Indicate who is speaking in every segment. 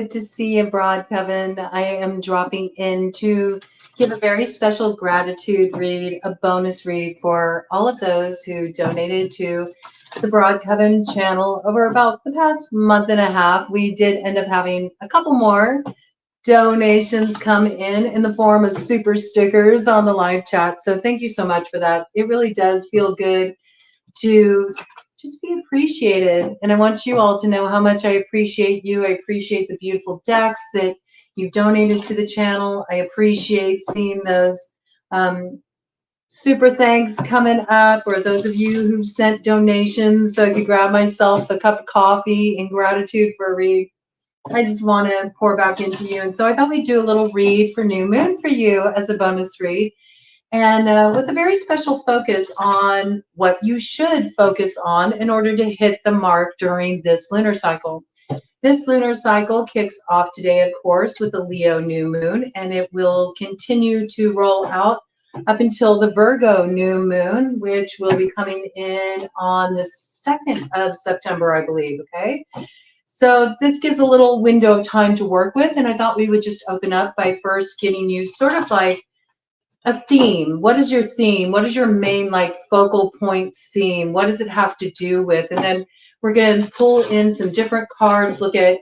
Speaker 1: good to see you, Broad Coven. I am dropping in to give a very special gratitude read, a bonus read for all of those who donated to the Broad Coven channel over about the past month and a half. We did end up having a couple more donations come in the form of super stickers on the live chat. So thank you so much for that. It really does feel good to just be appreciated. And I want you all to know how much I appreciate you. I appreciate the beautiful decks that you've donated to the channel. I appreciate seeing those super thanks coming up, or those of you who sent donations so I could grab myself a cup of coffee in gratitude for a read. I just want to pour back into you. And so I thought we'd do a little read for New Moon for you as a bonus read. And with a very special focus on what you should focus on in order to hit the mark during this lunar cycle. This lunar cycle kicks off today, of course, with the Leo new moon, and it will continue to roll out up until the Virgo new moon, which will be coming in on the 2nd of September, I believe, okay? So this gives a little window of time to work with, and I thought we would just open up by first getting you sort of like a theme. What is your theme? What is your main like focal point theme? What does it have to do with? And then we're going to pull in some different cards, look at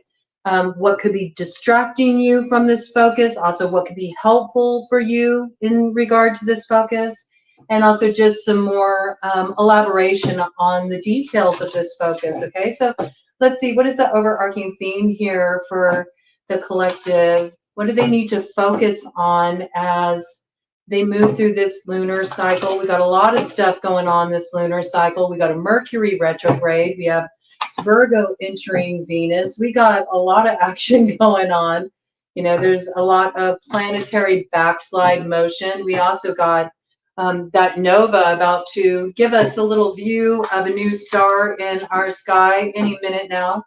Speaker 1: what could be distracting you from this focus, also what could be helpful for you in regard to this focus, and also just some more elaboration on the details of this focus. Okay, so let's see, what is the overarching theme here for the collective? What do they need to focus on as they move through this lunar cycle? We got a lot of stuff going on this lunar cycle. We got a Mercury retrograde. We have Virgo entering Venus. We got a lot of action going on. You know, there's a lot of planetary backslide motion. We also got that nova about to give us a little view of a new star in our sky any minute now.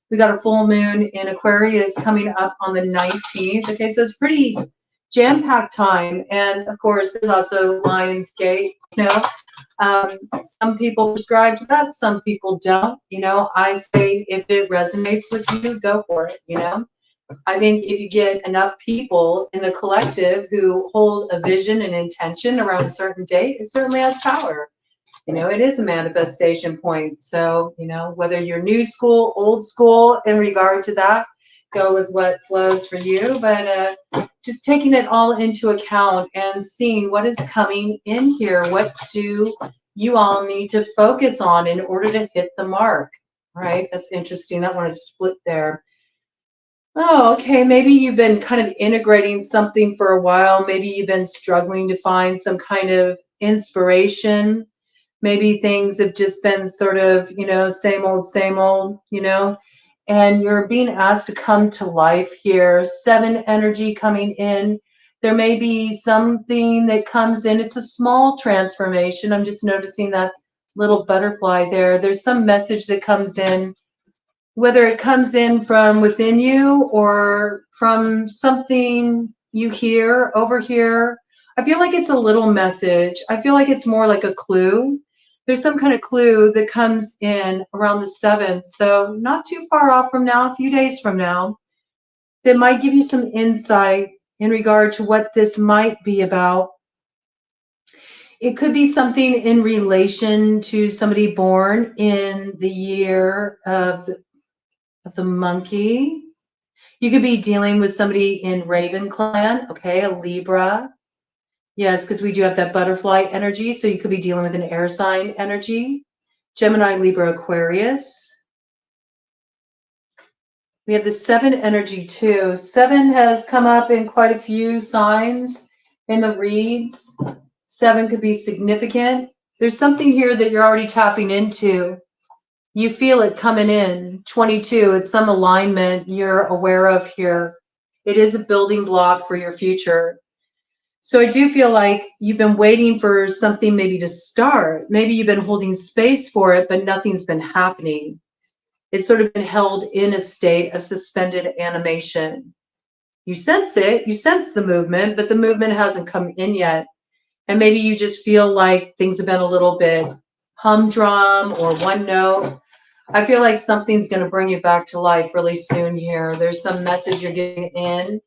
Speaker 1: We got a full moon in Aquarius coming up on the 19th. Okay, so it's pretty jam-packed time. And of course, there's also Lionsgate. You know, some people prescribe to that, some people don't. You know, I say if it resonates with you, go for it. You know, I think if you get enough people in the collective who hold a vision and intention around a certain date, it certainly has power. You know, it is a manifestation point. So, you know, whether you're new school, old school in regard to that, go with what flows for you. But just taking it all into account and seeing what is coming in here. What do you all need to focus on in order to hit the mark? All right, that's interesting. That one is split there. Oh, okay. Maybe you've been kind of integrating something for a while. Maybe you've been struggling to find some kind of inspiration. Maybe things have just been sort of, you know, same old, you know, and you're being asked to come to life here. 7 energy coming in. There may be something that comes in. It's a small transformation. I'm just noticing that little butterfly there. There's some message that comes in, whether it comes in from within you or from something you hear over here. I feel like it's a little message. I feel like it's more like a clue. There's some kind of clue that comes in around the 7th. So not too far off from now, a few days from now, that might give you some insight in regard to what this might be about. It could be something in relation to somebody born in the year of the monkey. You could be dealing with somebody in Raven clan, okay, a Libra. Yes, because we do have that butterfly energy, so you could be dealing with an air sign energy. Gemini, Libra, Aquarius. We have the 7 energy too. 7 has come up in quite a few signs in the reads. 7 could be significant. There's something here that you're already tapping into. You feel it coming in. 22, it's some alignment you're aware of here. It is a building block for your future. So I do feel like you've been waiting for something maybe to start. Maybe you've been holding space for it, but nothing's been happening. It's sort of been held in a state of suspended animation. You sense it, you sense the movement, but the movement hasn't come in yet. And maybe you just feel like things have been a little bit humdrum or one note. I feel like something's going to bring you back to life really soon here. There's some message you're getting in.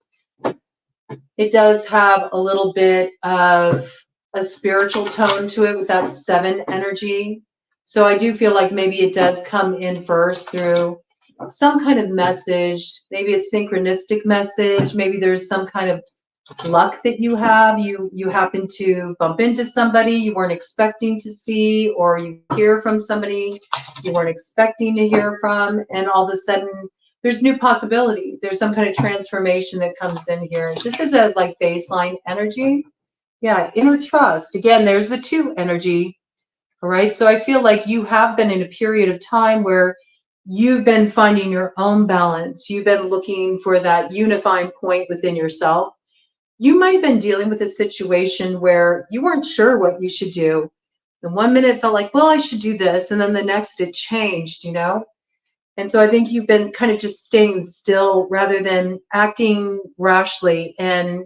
Speaker 1: It does have a little bit of a spiritual tone to it with that 7 energy. So I do feel like maybe it does come in first through some kind of message, maybe a synchronistic message. Maybe there's some kind of luck that you have. You happen to bump into somebody you weren't expecting to see, or you hear from somebody you weren't expecting to hear from, and all of a sudden there's new possibility. There's some kind of transformation that comes in here. Just as a like baseline energy. Yeah, inner trust. Again, there's the 2 energy. All right. So I feel like you have been in a period of time where you've been finding your own balance. You've been looking for that unifying point within yourself. You might have been dealing with a situation where you weren't sure what you should do. And one minute it felt like, well, I should do this. And then the next it changed, you know? And so I think you've been kind of just staying still rather than acting rashly and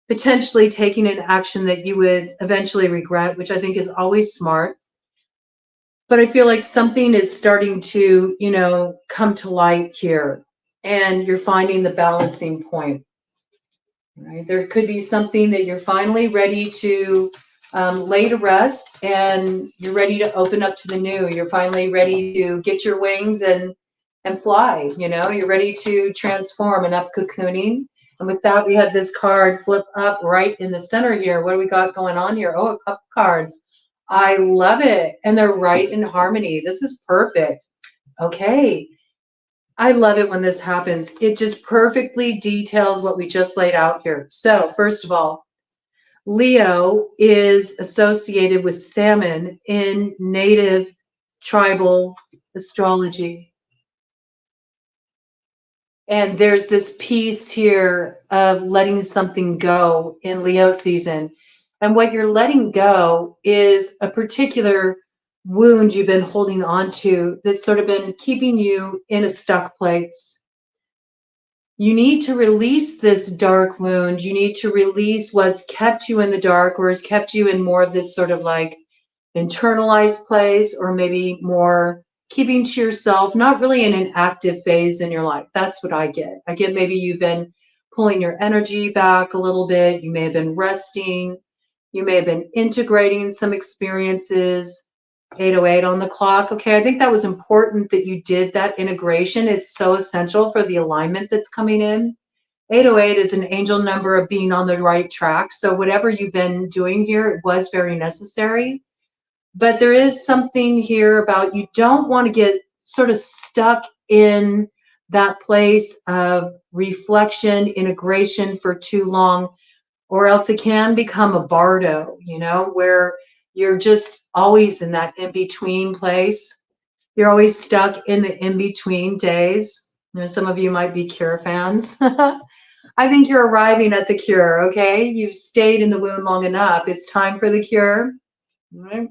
Speaker 1: potentially taking an action that you would eventually regret, which I think is always smart. But I feel like something is starting to, you know, come to light here, and you're finding the balancing point. Right? There could be something that you're finally ready to lay to rest, and you're ready to open up to the new. You're finally ready to get your wings and fly. You know, you're ready to transform. Enough cocooning. And with that, we have this card flip up right in the center here. What do we got going on here? Oh, a couple cards. I love it. And they're right in harmony. This is perfect. Okay. I love it when this happens. It just perfectly details what we just laid out here. So, first of all, Leo is associated with salmon in native tribal astrology. And there's this piece here of letting something go in Leo season. And what you're letting go is a particular wound you've been holding on to that's sort of been keeping you in a stuck place. You need to release this dark wound. You need to release what's kept you in the dark, or has kept you in more of this sort of like internalized place, or maybe more keeping to yourself, not really in an active phase in your life. That's what I get. I get maybe you've been pulling your energy back a little bit. You may have been resting. You may have been integrating some experiences. 8:08 on the clock. Okay, I think that was important that you did that integration. It's so essential for the alignment that's coming in. 8:08 is an angel number of being on the right track. So whatever you've been doing here, it was very necessary. But there is something here about you don't want to get sort of stuck in that place of reflection, integration for too long, or else it can become a bardo, you know, where you're just always in that in-between place. You're always stuck in the in-between days. You know, some of you might be Cure fans. I think you're arriving at the cure, okay? You've stayed in the wound long enough. It's time for the cure. All right?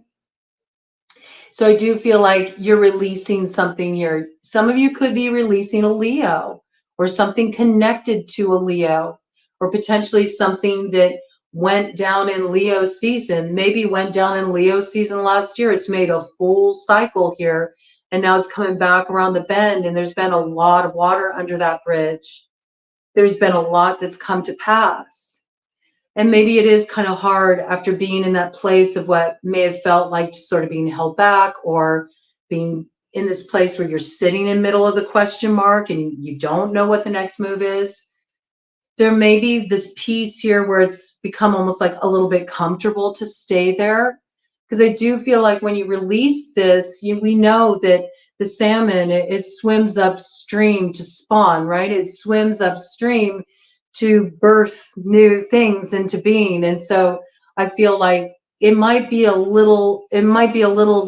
Speaker 1: So I do feel like you're releasing something here. Some of you could be releasing a Leo, or something connected to a Leo, or potentially something that went down in Leo season, maybe went down in Leo season last year. It's made a full cycle here, and now it's coming back around the bend, and there's been a lot of water under that bridge. There's been a lot that's come to pass. And maybe it is kind of hard after being in that place of what may have felt like just sort of being held back, or being in this place where you're sitting in the middle of the question mark and you don't know what the next move is. There may be this piece here where it's become almost like a little bit comfortable to stay there. Because I do feel like when you release this, we know that the salmon, it swims upstream to spawn, right? It swims upstream to birth new things into being. And so I feel like it might be a little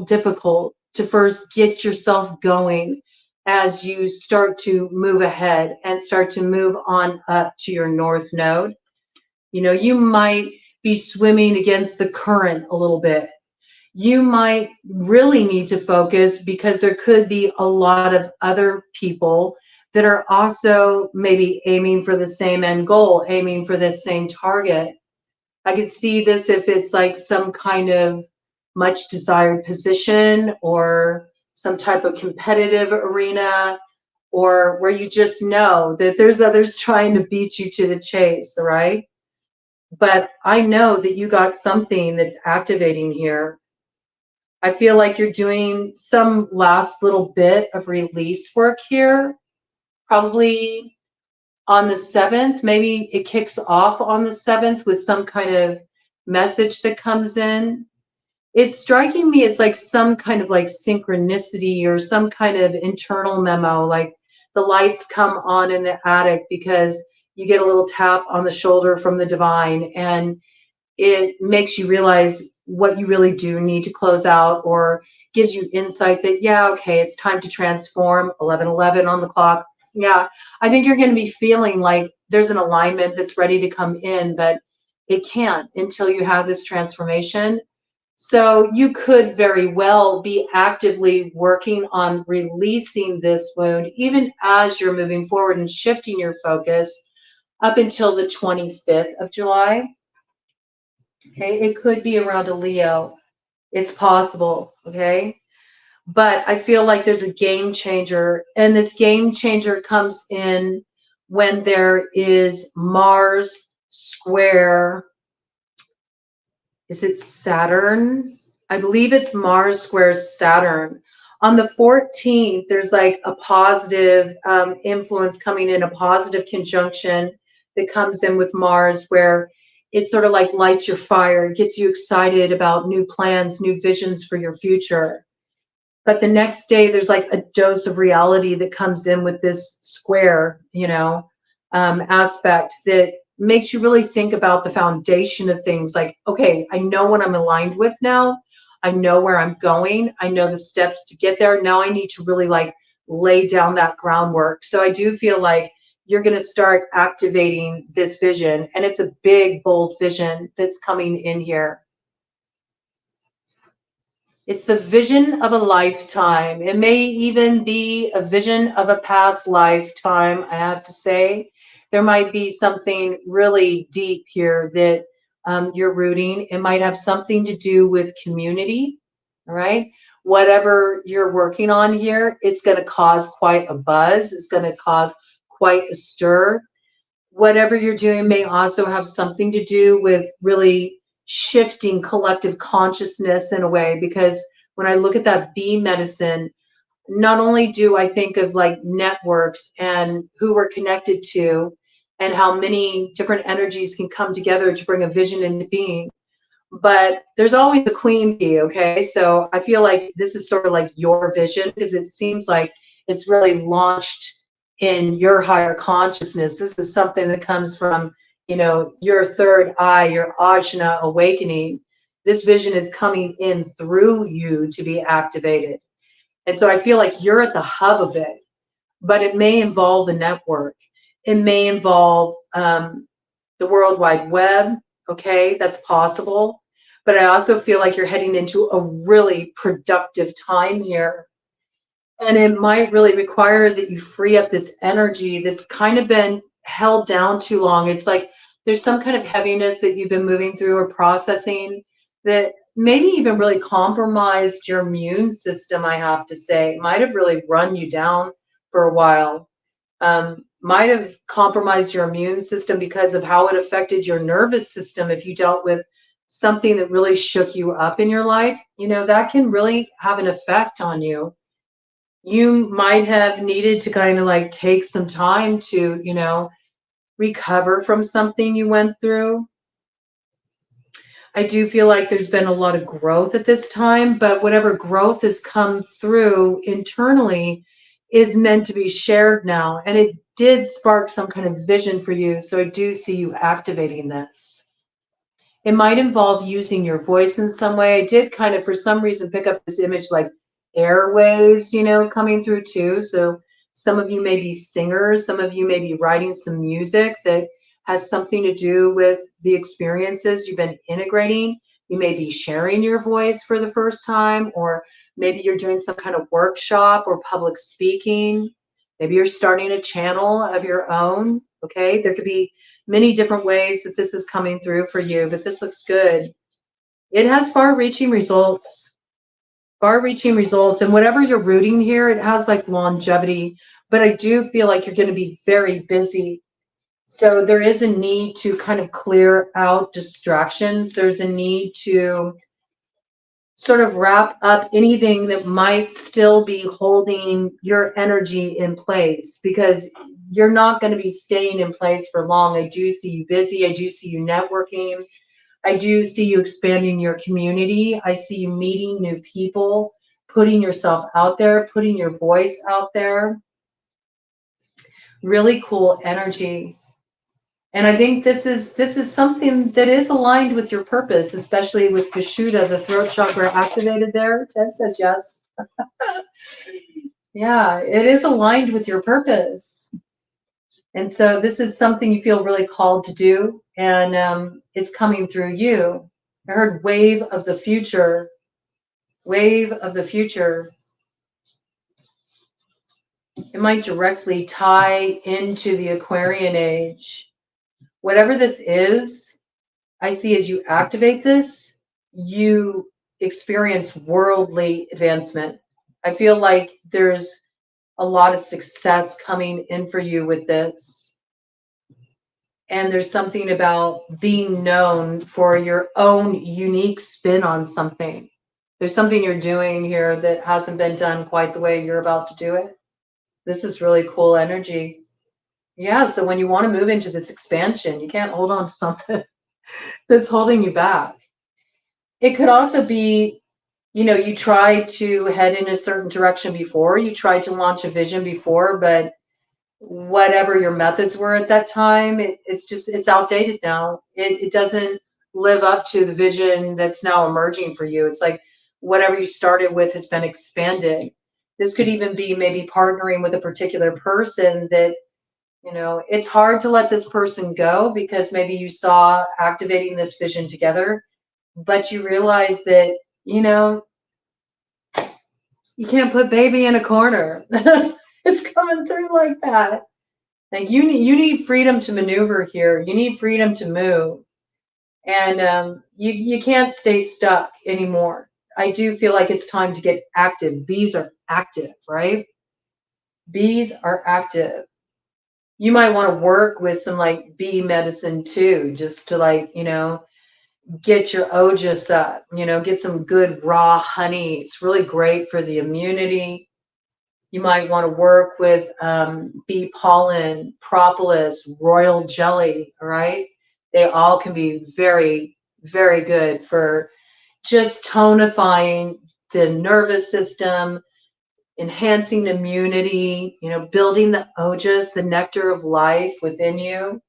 Speaker 1: difficult to first get yourself going as you start to move ahead and start to move on up to your north node. You know, you might be swimming against the current a little bit. You might really need to focus, because there could be a lot of other people that are also maybe aiming for the same end goal, aiming for this same target. I could see this if it's like some kind of much desired position, or some type of competitive arena, or where you just know that there's others trying to beat you to the chase, all right? But I know that you got something that's activating here. I feel like you're doing some last little bit of release work here, probably on the 7th. Maybe it kicks off on the 7th with some kind of message that comes in. It's striking me as like some kind of like synchronicity or some kind of internal memo, like the lights come on in the attic because you get a little tap on the shoulder from the divine, and it makes you realize what you really do need to close out, or gives you insight that, yeah, okay, it's time to transform. 11:11 on the clock. Yeah, I think you're going to be feeling like there's an alignment that's ready to come in, but it can't until you have this transformation. So you could very well be actively working on releasing this wound, even as you're moving forward and shifting your focus up until the 25th of July. Okay, it could be around a Leo. It's possible, okay? But I feel like there's a game changer, and this game changer comes in when there is Mars square. Is it Saturn? I believe it's Mars squares Saturn. On the 14th, there's like a positive influence coming in, a positive conjunction that comes in with Mars, where it sort of like lights your fire, gets you excited about new plans, new visions for your future. But the next day, there's like a dose of reality that comes in with this square, aspect that makes you really think about the foundation of things. Like, okay, I know what I'm aligned with now. I know where I'm going. I know the steps to get there. Now I need to really like lay down that groundwork. So I do feel like you're going to start activating this vision, and it's a big, bold vision that's coming in here. It's the vision of a lifetime. It may even be a vision of a past lifetime, I have to say. There might be something really deep here that you're rooting. It might have something to do with community, all right? Whatever you're working on here, it's going to cause quite a buzz. It's going to cause quite a stir. Whatever you're doing may also have something to do with really shifting collective consciousness in a way, because when I look at that bee medicine, not only do I think of like networks and who we're connected to and how many different energies can come together to bring a vision into being, but there's always the queen bee, okay? So I feel like this is sort of like your vision, because it seems like it's really launched in your higher consciousness. This is something that comes from, your third eye, your ajna awakening. This vision is coming in through you to be activated. And so I feel like you're at the hub of it, but it may involve a network. It may involve the World Wide Web, okay? That's possible. But I also feel like you're heading into a really productive time here. And it might really require that you free up this energy that's kind of been held down too long. It's like there's some kind of heaviness that you've been moving through or processing that maybe even really compromised your immune system, I have to say. It might have really run you down for a while. Might have compromised your immune system because of how it affected your nervous system. If you dealt with something that really shook you up in your life, that can really have an effect on you. You might have needed to kind of like take some time to, recover from something you went through. I do feel like there's been a lot of growth at this time, but whatever growth has come through internally is meant to be shared now. And it did spark some kind of vision for you. So I do see you activating this. It might involve using your voice in some way. I did kind of, for some reason, pick up this image like airwaves, coming through too. So some of you may be singers. Some of you may be writing some music that has something to do with the experiences you've been integrating. You may be sharing your voice for the first time, or maybe you're doing some kind of workshop or public speaking. Maybe you're starting a channel of your own. Okay, there could be many different ways that this is coming through for you, but this looks good. It has far-reaching results. far-reaching results. And whatever you're rooting here, it has like longevity, but I do feel like you're going to be very busy. So there is a need to kind of clear out distractions. There's a need to sort of wrap up anything that might still be holding your energy in place, because you're not going to be staying in place for long. I do see you busy. I do see you networking. I do see you expanding your community. I see you meeting new people, putting yourself out there, putting your voice out there. Really cool energy. And I think this is something that is aligned with your purpose, especially with Vishuddha, the throat chakra activated there. Ted says yes. Yeah, it is aligned with your purpose. And so this is something you feel really called to do, and it's coming through you. I heard wave of the future. Wave of the future. It might directly tie into the Aquarian age. Whatever this is, I see as you activate this, you experience worldly advancement. I feel like there's a lot of success coming in for you with this. And there's something about being known for your own unique spin on something. There's something you're doing here that hasn't been done quite the way you're about to do it. This is really cool energy. Yeah, so when you want to move into this expansion, you can't hold on to something that's holding you back. It could also be, you tried to head in a certain direction before, you tried to launch a vision before, but whatever your methods were at that time, it's outdated now. It doesn't live up to the vision that's now emerging for you. It's like whatever you started with has been expanded. This could even be maybe partnering with a particular person that, it's hard to let this person go because maybe you saw activating this vision together, but you realize that, you can't put baby in a corner. It's coming through like that. Like you need freedom to maneuver here. You need freedom to move, and you can't stay stuck anymore. I do feel like it's time to get active. Bees are active, right? Bees are active. You might want to work with some like bee medicine too, just to get your ojas up. Get some good raw honey. It's really great for the immunity. You might want to work with bee pollen, propolis, royal jelly, all right? They all can be very, very good for just tonifying the nervous system, enhancing immunity, building the ojas, the nectar of life within you.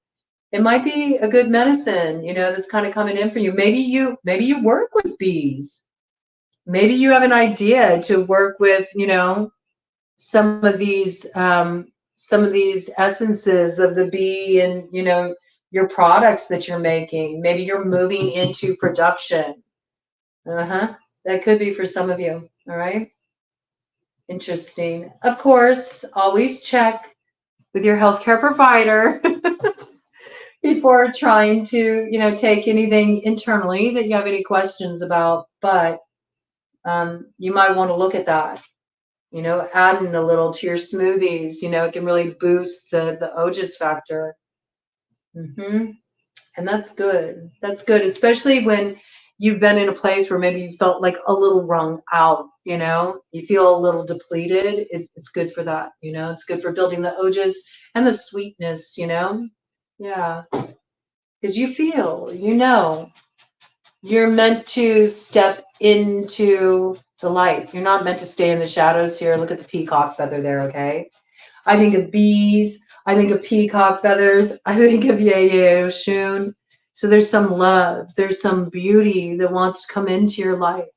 Speaker 1: It might be a good medicine, that's kind of coming in for you. Maybe you work with bees. Maybe you have an idea to work with, some of these essences of the bee and your products that you're making. Maybe you're moving into production. That could be for some of you. All right. Interesting. Of course, always check with your healthcare provider before trying to take anything internally that you have any questions about, but you might want to look at that. Adding a little to your smoothies, it can really boost the ojas factor. And that's good. That's good, especially when you've been in a place where maybe you felt like a little wrung out, you feel a little depleted. It's good for that, it's good for building the ojas and the sweetness, yeah. Because you feel, you're meant to step into the light. You're not meant to stay in the shadows here. Look at the peacock feather there, okay? I think of bees. I think of peacock feathers. I think of Yayo Shun. So there's some love. There's some beauty that wants to come into your life.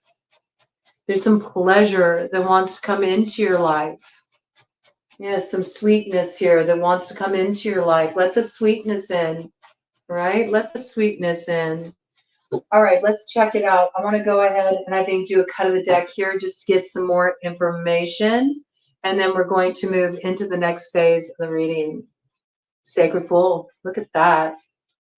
Speaker 1: There's some pleasure that wants to come into your life. Yes, some sweetness here that wants to come into your life. Let the sweetness in, right? Let the sweetness in. All right, let's check it out. I want to go ahead and I think do a cut of the deck here just to get some more information. And then we're going to move into the next phase of the reading. Sacred Fool, look at that.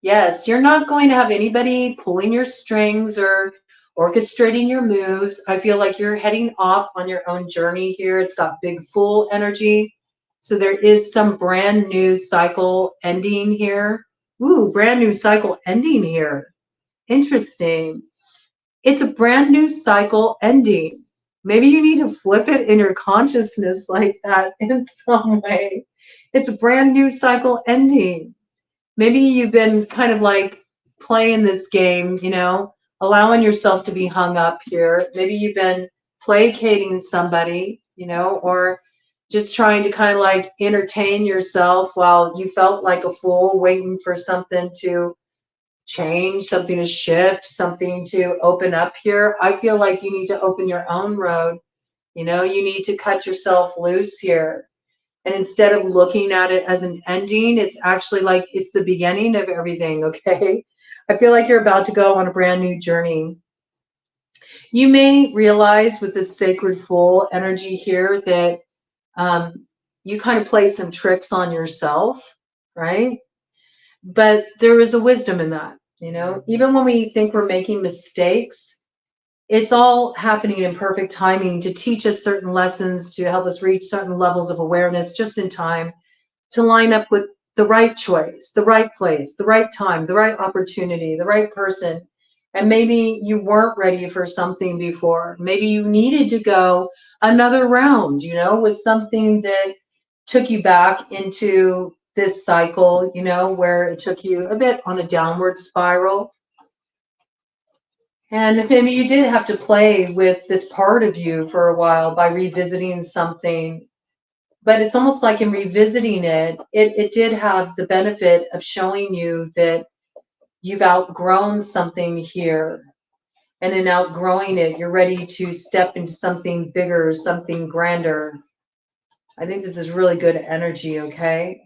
Speaker 1: Yes, you're not going to have anybody pulling your strings or orchestrating your moves. I feel like you're heading off on your own journey here. It's got big Fool energy. So there is some brand new cycle ending here. Ooh, brand new cycle ending here. Interesting. It's a brand new cycle ending. Maybe you need to flip it in your consciousness like that in some way. It's a brand new cycle ending. Maybe you've been kind of like playing this game, you know, allowing yourself to be hung up here. Maybe you've been placating somebody, you know, or just trying to kind of like entertain yourself while you felt like a fool waiting for something to change, something to shift, something to open up here. I feel like you need to open your own road. You know, you need to cut yourself loose here. And instead of looking at it as an ending, it's actually like it's the beginning of everything, okay? I feel like you're about to go on a brand new journey. You may realize with this sacred fool energy here that you kind of play some tricks on yourself, right? But there is a wisdom in that, you know? Even when we think we're making mistakes, it's all happening in perfect timing to teach us certain lessons, to help us reach certain levels of awareness just in time to line up with the right choice, the right place, the right time, the right opportunity, the right person. And maybe you weren't ready for something before. Maybe you needed to go another round, you know, with something that took you back into this cycle, you know, where it took you a bit on a downward spiral. And maybe you did have to play with this part of you for a while by revisiting something. But it's almost like in revisiting it, it did have the benefit of showing you that you've outgrown something here. And in outgrowing it, you're ready to step into something bigger, something grander. I think this is really good energy, okay?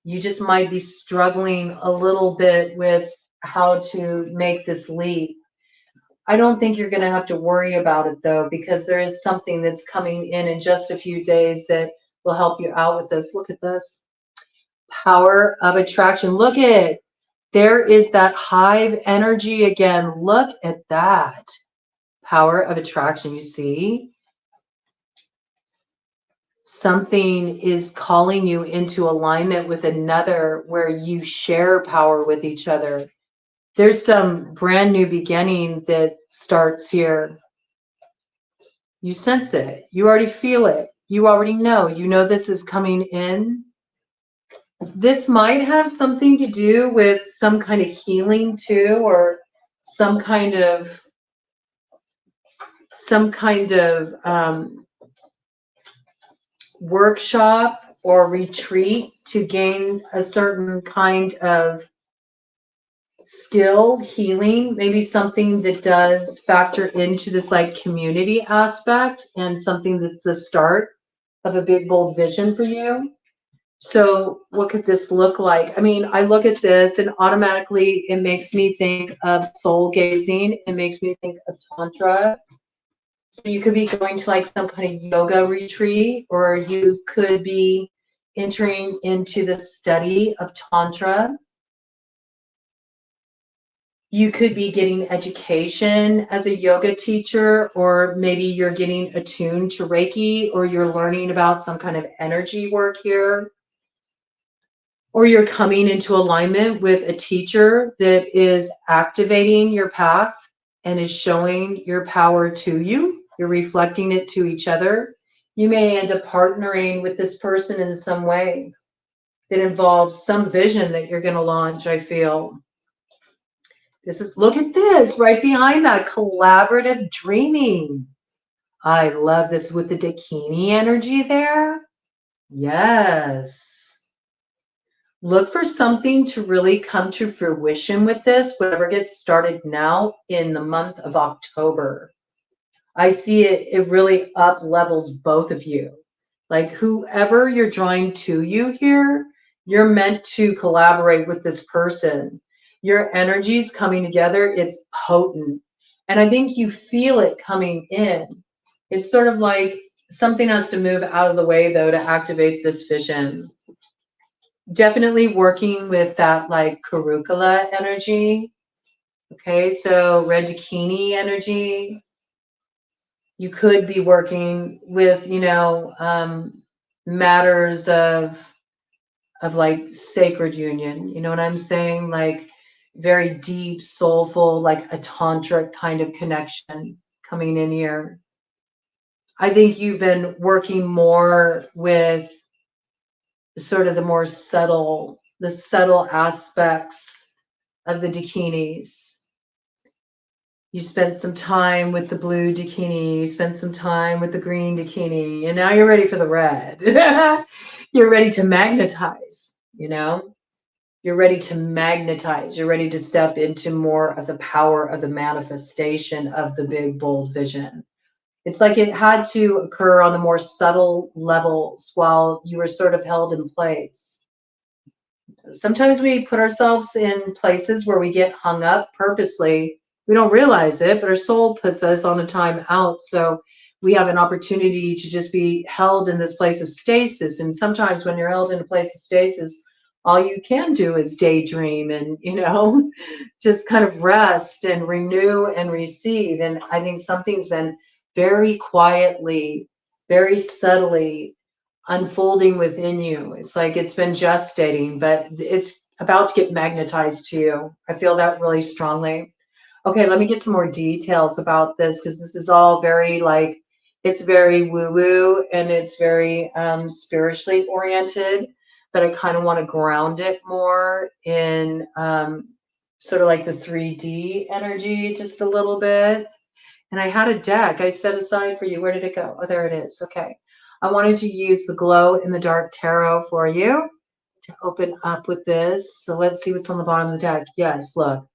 Speaker 1: You just might be struggling a little bit with how to make this leap. I don't think you're going to have to worry about it though, because there is something that's coming in just a few days that will help you out with this. Look at this. Power of attraction. Look at it. There is that hive energy again. Look at that. Power of attraction. You see? Something is calling you into alignment with another where you share power with each other. There's some brand new beginning that starts here. You sense it. You already feel it. You already know. You know this is coming in. This might have something to do with some kind of healing too, or some kind of workshop or retreat to gain a certain kind of skill, healing, maybe something that does factor into this like community aspect and something that's the start of a big, bold vision for you. So what could this look like? I mean, I look at this and automatically it makes me think of soul gazing. It makes me think of Tantra. So you could be going to like some kind of yoga retreat, or you could be entering into the study of Tantra. You could be getting education as a yoga teacher, or maybe you're getting attuned to Reiki, or you're learning about some kind of energy work here. Or you're coming into alignment with a teacher that is activating your path and is showing your power to you. You're reflecting it to each other. You may end up partnering with this person in some way that involves some vision that you're going to launch, I feel. This is, look at this right behind that, collaborative dreaming. I love this with the Dakini energy there. Yes. Look for something to really come to fruition with this, whatever gets started now in the month of October. I see it really up levels both of you. Like whoever you're drawing to you here, you're meant to collaborate with this person. Your energy's coming together. It's potent. And I think you feel it coming in. It's sort of like something has to move out of the way though to activate this vision. Definitely working with that like curricula energy. Okay, so red Dakini energy. You could be working with, matters of like sacred union. You know what I'm saying? Like very deep, soulful, like a tantric kind of connection coming in here. I think you've been working more with sort of the subtle aspects of the Dakinis. You spent some time with the blue Dakini, you spent some time with the green Dakini, and now you're ready for the red. You're ready to magnetize, You're ready to magnetize. You're ready to step into more of the power of the manifestation of the big, bold vision. It's like it had to occur on the more subtle levels while you were sort of held in place. Sometimes we put ourselves in places where we get hung up purposely. We don't realize it, but our soul puts us on a time out. So we have an opportunity to just be held in this place of stasis. And sometimes when you're held in a place of stasis, all you can do is daydream and, just kind of rest and renew and receive. And I think something's been very quietly, very subtly unfolding within you. It's like it's been gestating, but it's about to get magnetized to you. I feel that really strongly. Okay, let me get some more details about this because this is all very like, it's very woo-woo and it's very spiritually oriented, but I kind of want to ground it more in sort of like the 3D energy just a little bit. And I had a deck I set aside for you. Where did it go? Oh, there it is. Okay. I wanted to use the Glow in the Dark Tarot for you to open up with this. So let's see what's on the bottom of the deck. Yes, look.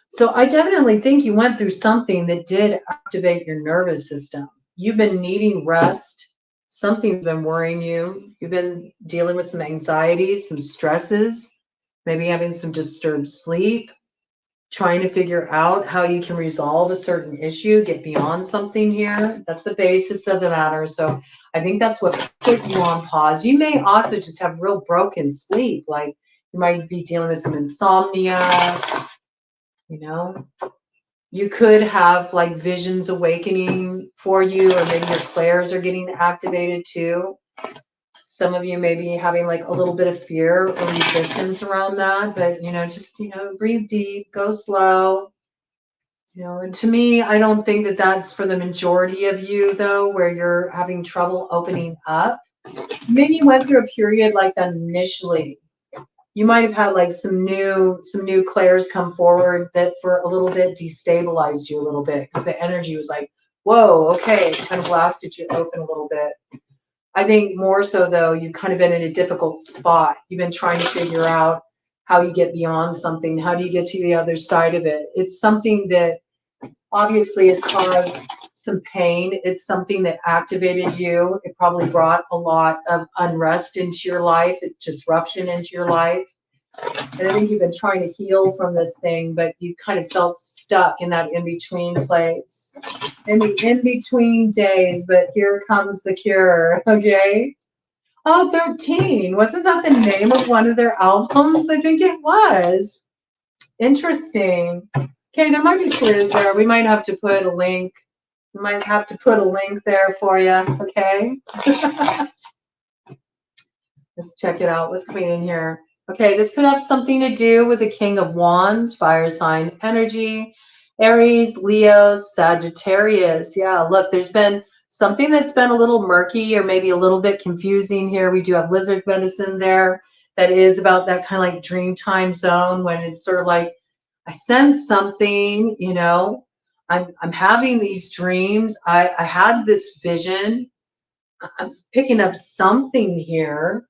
Speaker 1: So I definitely think you went through something that did activate your nervous system. You've been needing rest. Something's been worrying you. You've been dealing with some anxieties, some stresses, maybe having some disturbed sleep, trying to figure out how you can resolve a certain issue, get beyond something here. That's the basis of the matter. So I think that's what put you on pause. You may also just have real broken sleep. Like you might be dealing with some insomnia, You could have like visions awakening for you, or maybe your clairs are getting activated too. Some of you may be having like a little bit of fear or resistance around that, but just breathe deep, go slow. And to me, I don't think that that's for the majority of you though, where you're having trouble opening up. Maybe you went through a period like that initially. You might have had like some new clairs come forward that for a little bit destabilized you a little bit because the energy was like, whoa, okay, it kind of blasted you open a little bit. I think more so though, you've kind of been in a difficult spot. You've been trying to figure out how you get beyond something. How do you get to the other side of it? It's something that obviously has caused some pain. It's something that activated you. It probably brought a lot of unrest into your life, disruption into your life. And I think you've been trying to heal from this thing, but you've kind of felt stuck in that in-between place, in the in-between days, but here comes the cure, okay? Oh, 13. Wasn't that the name of one of their albums? I think it was. Interesting. Okay, there might be clues there. We might have to put a link. We might have to put a link there for you, okay? Let's check it out. What's coming in here? Okay, this could have something to do with the King of Wands, fire sign energy, Aries, Leo, Sagittarius. Yeah, look, there's been something that's been a little murky or maybe a little bit confusing here. We do have lizard medicine there that is about that kind of like dream time zone when it's sort of like, I sense something, I'm having these dreams. I had this vision. I'm picking up something here.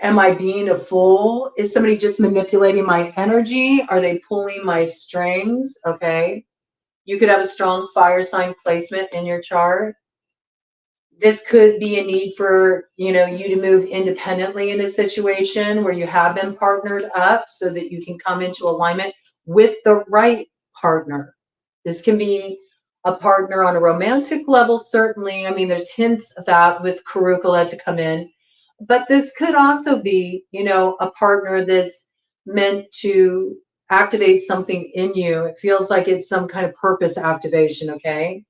Speaker 1: Am I being a fool? Is somebody just manipulating my energy? Are they pulling my strings? Okay. You could have a strong fire sign placement in your chart. This could be a need for, you to move independently in a situation where you have been partnered up so that you can come into alignment with the right partner. This can be a partner on a romantic level, certainly. I mean, there's hints of that with Curricula to come in. But this could also be, a partner that's meant to activates something in you. It feels like it's some kind of purpose activation, okay?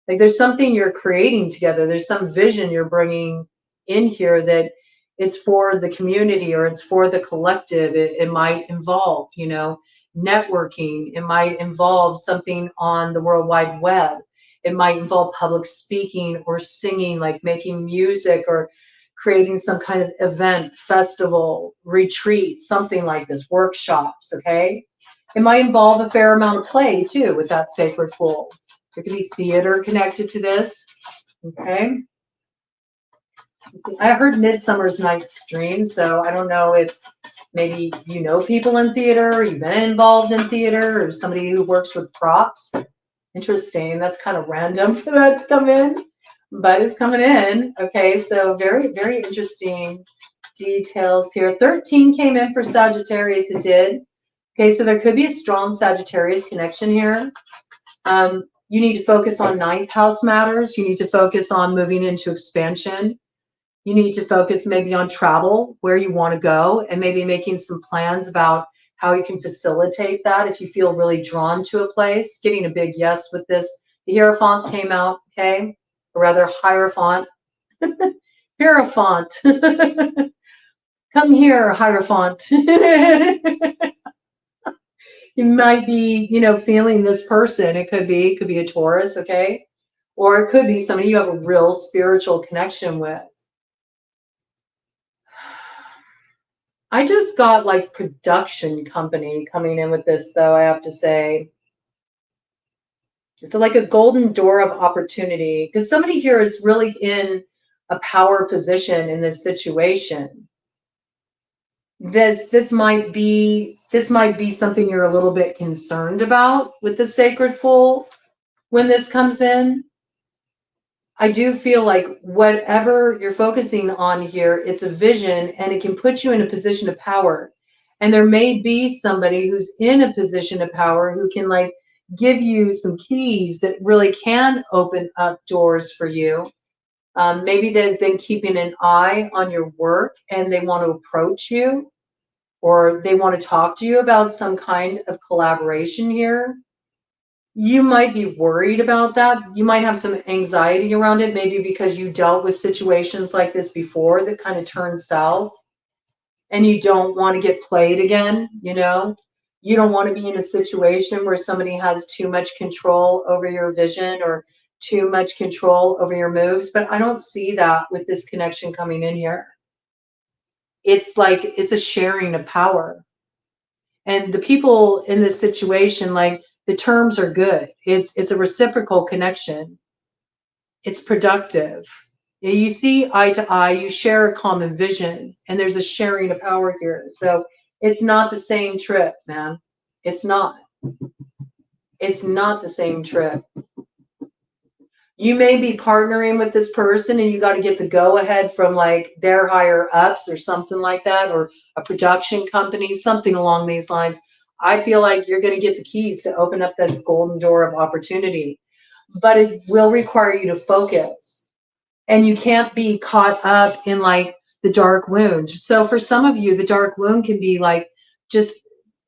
Speaker 1: Like there's something you're creating together. There's some vision you're bringing in here that it's for the community or it's for the collective. It might involve, you know, networking. It might involve something on the World Wide Web. It might involve public speaking or singing, like making music or creating some kind of event, festival, retreat, something like this, workshops, okay? It might involve a fair amount of play too with that sacred fool. There could be theater connected to this, okay? I heard Midsummer's Night's Dream, so I don't know if maybe you know people in theater, or you've been involved in theater, or somebody who works with props. Interesting. That's kind of random for that to come in, but it's coming in. Okay, so very, very interesting details here. 13 came in for Sagittarius. It did. Okay, so there could be a strong Sagittarius connection here. You need to focus on ninth house matters. You need to focus on moving into expansion. You need to focus maybe on travel, where you want to go, and maybe making some plans about how you can facilitate that if you feel really drawn to a place. Getting a big yes with this. The Hierophant came out, okay? Or rather, Hierophant. Hierophant. Come here, Hierophant. You might be, you know, feeling this person. It could be a Taurus, okay? Or it could be somebody you have a real spiritual connection with. I just got like production company coming in with this, though, I have to say. It's like a golden door of opportunity because somebody here is really in a power position in this situation. This might be something you're a little bit concerned about with the sacred fool when this comes in. I do feel like whatever you're focusing on here, it's a vision and it can put you in a position of power. And there may be somebody who's in a position of power who can like give you some keys that really can open up doors for you. Maybe they've been keeping an eye on your work and they want to approach you, or they want to talk to you about some kind of collaboration here. You might be worried about that. You might have some anxiety around it, maybe because you dealt with situations like this before that kind of turned south and you don't want to get played again, you know? You don't want to be in a situation where somebody has too much control over your vision or too much control over your moves, but I don't see that with this connection coming in here. It's like it's a sharing of power. And the people in this situation, like the terms are good. It's a reciprocal connection. It's productive. You see eye to eye, you share a common vision, and there's a sharing of power here. So it's not the same trip, man. It's not. It's not the same trip. You may be partnering with this person and you got to get the go ahead from like their higher ups or something like that, or a production company, something along these lines. I feel like you're going to get the keys to open up this golden door of opportunity, but it will require you to focus, and you can't be caught up in like the dark wound. So for some of you, the dark wound can be like just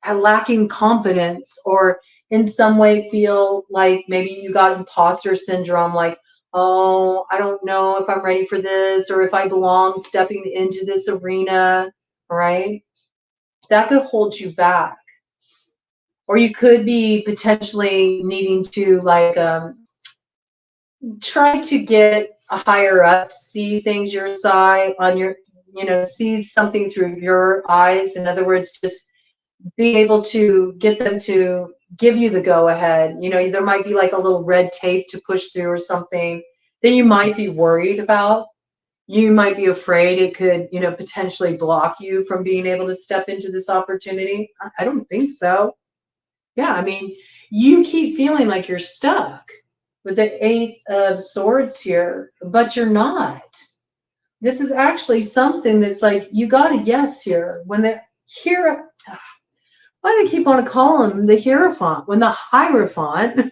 Speaker 1: lacking confidence, or in some way feel like maybe you got imposter syndrome, like, oh, I don't know if I'm ready for this or if I belong stepping into this arena, right? That could hold you back. Or you could be potentially needing to like try to get a higher up, see things your side on your, you know, see something through your eyes. In other words, just be able to get them to give you the go ahead. You know, there might be like a little red tape to push through or something that you might be worried about. You might be afraid it could, you know, potentially block you from being able to step into this opportunity. I don't think so. Yeah, I mean, you keep feeling like you're stuck with the 8 of Swords here, but you're not. This is actually something that's like, you got a yes here. When the hero, why do they keep on calling him the Hierophant? When the Hierophant,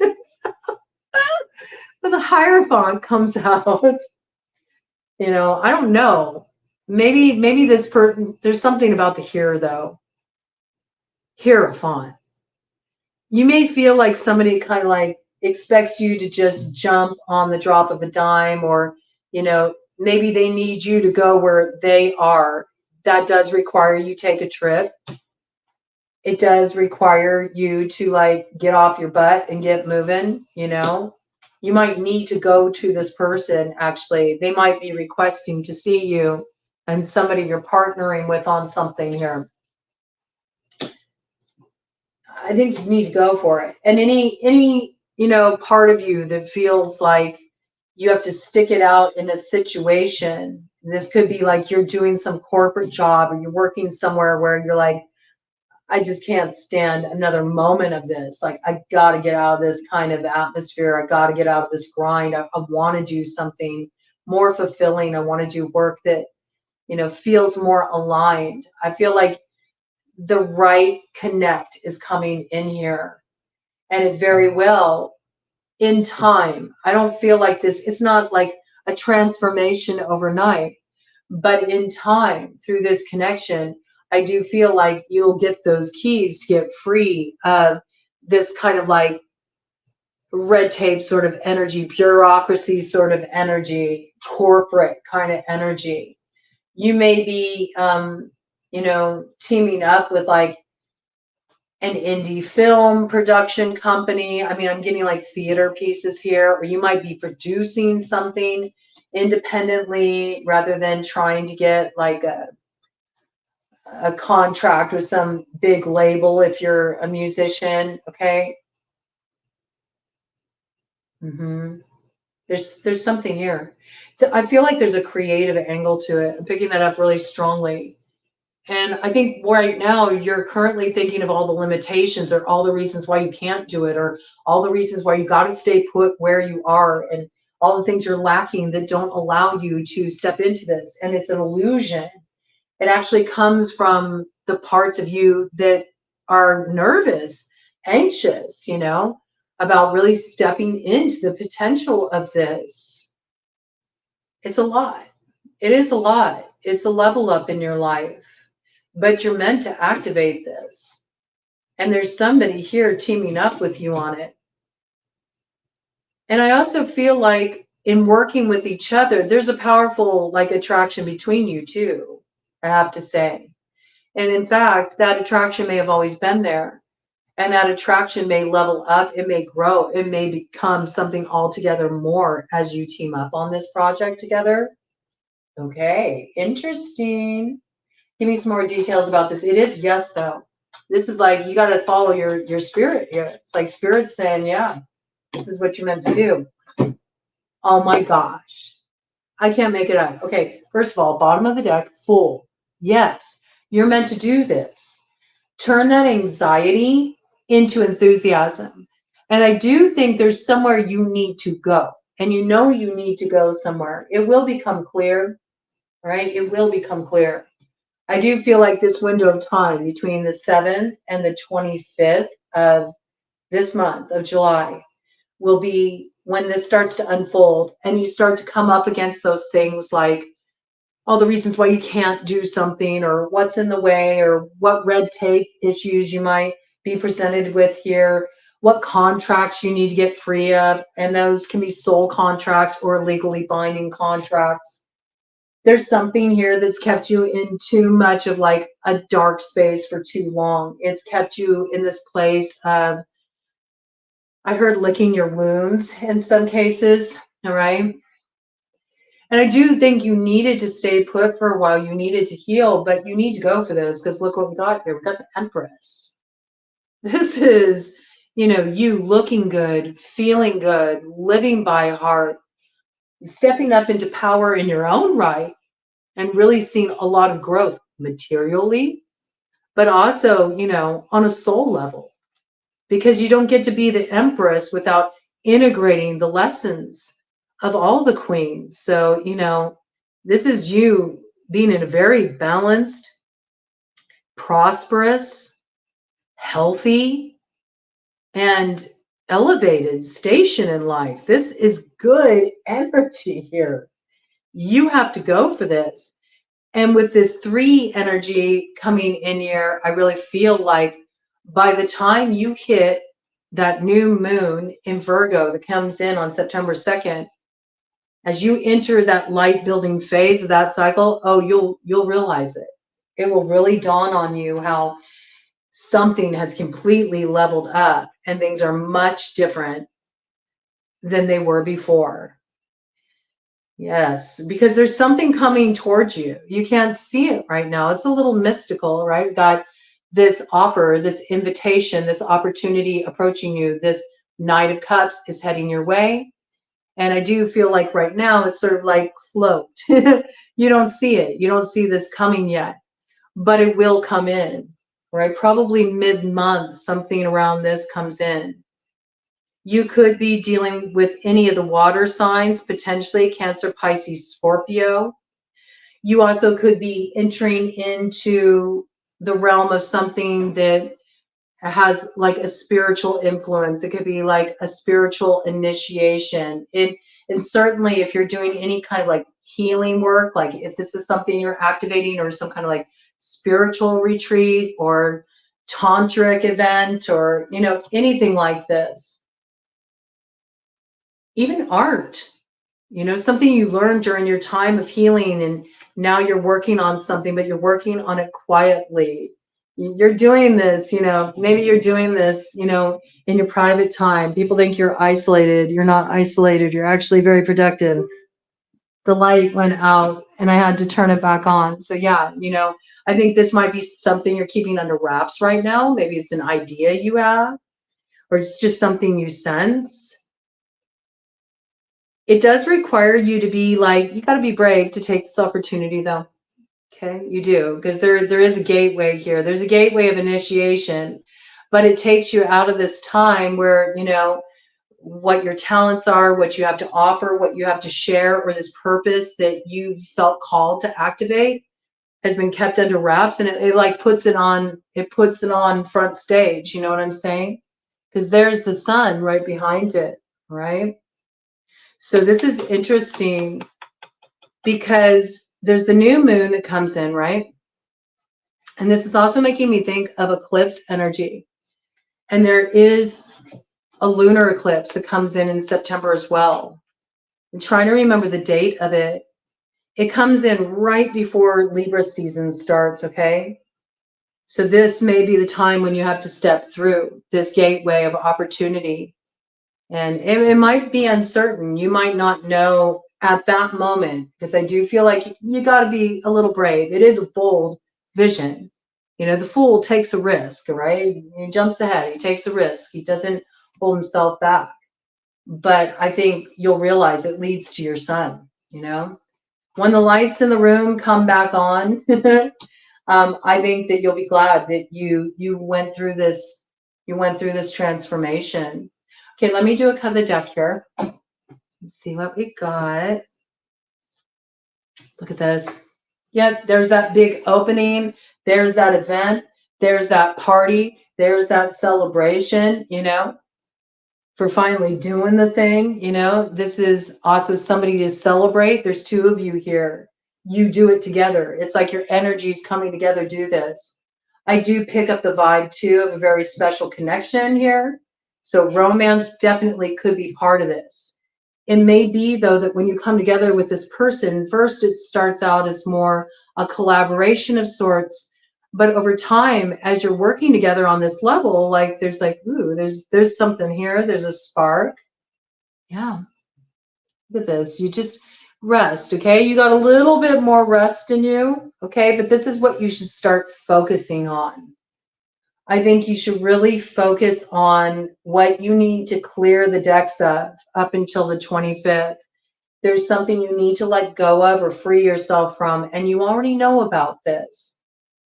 Speaker 1: when the Hierophant comes out, you know, I don't know. Maybe this person, there's something about the here though. Hierophant. you may feel like somebody kind of like expects you to just jump on the drop of a dime, or, maybe they need you to go where they are. That does require you take a trip. It does require you to like get off your butt and get moving. You might need to go to this person. Actually, they might be requesting to see you and somebody you're partnering with on something here. I think you need to go for it. And any part of you that feels like you have to stick it out in a situation. This could be like you're doing some corporate job, or you're working somewhere where you're like, I just can't stand another moment of this. Like, I got to get out of this kind of atmosphere. I got to get out of this grind. I want to do something more fulfilling. I want to do work that, feels more aligned. I feel like the right connect is coming in here, and it very well in time. I don't feel like this, it's not like a transformation overnight, but in time, through this connection, I do feel like you'll get those keys to get free of this kind of like red tape sort of energy, bureaucracy sort of energy, corporate kind of energy. You may be, teaming up with like an indie film production company. I mean, I'm getting like theater pieces here, or you might be producing something independently rather than trying to get like a contract with some big label if you're a musician. Okay. There's something here. I feel like there's a creative angle to it. I'm picking that up really strongly. And I think right now you're currently thinking of all the limitations, or all the reasons why you can't do it, or all the reasons why you got to stay put where you are, and all the things you're lacking that don't allow you to step into this. And it's an illusion. It actually comes from the parts of you that are nervous, anxious, about really stepping into the potential of this. It's a lot. It is a lot. It's a level up in your life. But you're meant to activate this. And there's somebody here teaming up with you on it. And I also feel like in working with each other, there's a powerful like attraction between you too, I have to say. And in fact, that attraction may have always been there. And that attraction may level up, it may grow, it may become something altogether more as you team up on this project together. Okay, interesting. Give me some more details about this. It is yes, though. This is like, you got to follow your spirit here. It's like spirit's saying, yeah, this is what you're meant to do. Oh my gosh. I can't make it up. Okay, first of all, bottom of the deck, full. Yes, you're meant to do this. Turn that anxiety into enthusiasm. And I do think there's somewhere you need to go. And you need to go somewhere. It will become clear, right? It will become clear. I do feel like this window of time between the 7th and the 25th of this month of July will be when this starts to unfold, and you start to come up against those things like all the reasons why you can't do something, or what's in the way, or what red tape issues you might be presented with here, what contracts you need to get free of, and those can be soul contracts or legally binding contracts. There's something here that's kept you in too much of like a dark space for too long. It's kept you in this place of, I heard, licking your wounds in some cases, all right? And I do think you needed to stay put for a while. You needed to heal, but you need to go for this, because look what we got here. We got the Empress. This is, you looking good, feeling good, living by heart, stepping up into power in your own right, and really seeing a lot of growth materially, but also, on a soul level, because you don't get to be the Empress without integrating the lessons of all the queens. So, this is you being in a very balanced, prosperous, healthy, and elevated station in life. This is good energy here. You have to go for this. And with this 3 energy coming in here, I really feel like by the time you hit that new moon in Virgo that comes in on September 2nd, as you enter that light building phase of that cycle, oh, you'll realize it. It will really dawn on you how something has completely leveled up and things are much different than they were before. Yes, because there's something coming towards you. You can't see it right now. It's a little mystical, right? We've got this offer, this invitation, this opportunity approaching you. This Knight of Cups is heading your way. And I do feel like right now it's sort of like cloaked. You don't see it. You don't see this coming yet, but it will come in, right? Probably mid-month, something around this comes in. You could be dealing with any of the water signs, potentially Cancer, Pisces, Scorpio. You also could be entering into the realm of something that has like a spiritual influence. It could be like a spiritual initiation. It is certainly, if you're doing any kind of like healing work, like if this is something you're activating or some kind of like spiritual retreat or tantric event or, you know, anything like this. Even art, you know, something you learned during your time of healing and now you're working on something, but you're working on it quietly. You're doing this, you know, maybe you're doing this, you know, in your private time. People think you're isolated. You're not isolated. You're actually very productive. The light went out and I had to turn it back on. So yeah, you know, I think this might be something you're keeping under wraps right now. Maybe it's an idea you have, or it's just something you sense. It does require you to be like, you got to be brave to take this opportunity though. Okay, you do, because there is a gateway here. There's a gateway of initiation, but it takes you out of this time where, you know, what your talents are, what you have to offer, what you have to share, or this purpose that you felt called to activate has been kept under wraps, and it like puts it on front stage. You know what I'm saying? Because there's the sun right behind it, right? So this is interesting because there's the new moon that comes in, right? And this is also making me think of eclipse energy. And there is a lunar eclipse that comes in September as well. I'm trying to remember the date of it. It comes in right before Libra season starts, okay? So this may be the time when you have to step through this gateway of opportunity. And it might be uncertain. You might not know at that moment, because I do feel like you got to be a little brave. It is a bold vision. You know, the fool takes a risk, right? He jumps ahead. He takes a risk. He doesn't hold himself back. But I think you'll realize it leads to your sun, you know? When the lights in the room come back on, I think that you'll be glad that you went through this. You went through this transformation. Okay, let me do a cut of the deck here. Let's see what we got. Look at this. Yep, there's that big opening. There's that event. There's that party. There's that celebration, you know, for finally doing the thing. You know, this is also somebody to celebrate. There's two of you here. You do it together. It's like your energies coming together do this. I do pick up the vibe too of a very special connection here. So romance definitely could be part of this. It may be, though, that when you come together with this person, first it starts out as more a collaboration of sorts, but over time, as you're working together on this level, like there's like, ooh, there's something here, there's a spark. Yeah, look at this. You just rest, okay? You got a little bit more rest in you, okay? But this is what you should start focusing on. I think you should really focus on what you need to clear the decks of up until the 25th. There's something you need to let go of or free yourself from, and you already know about this.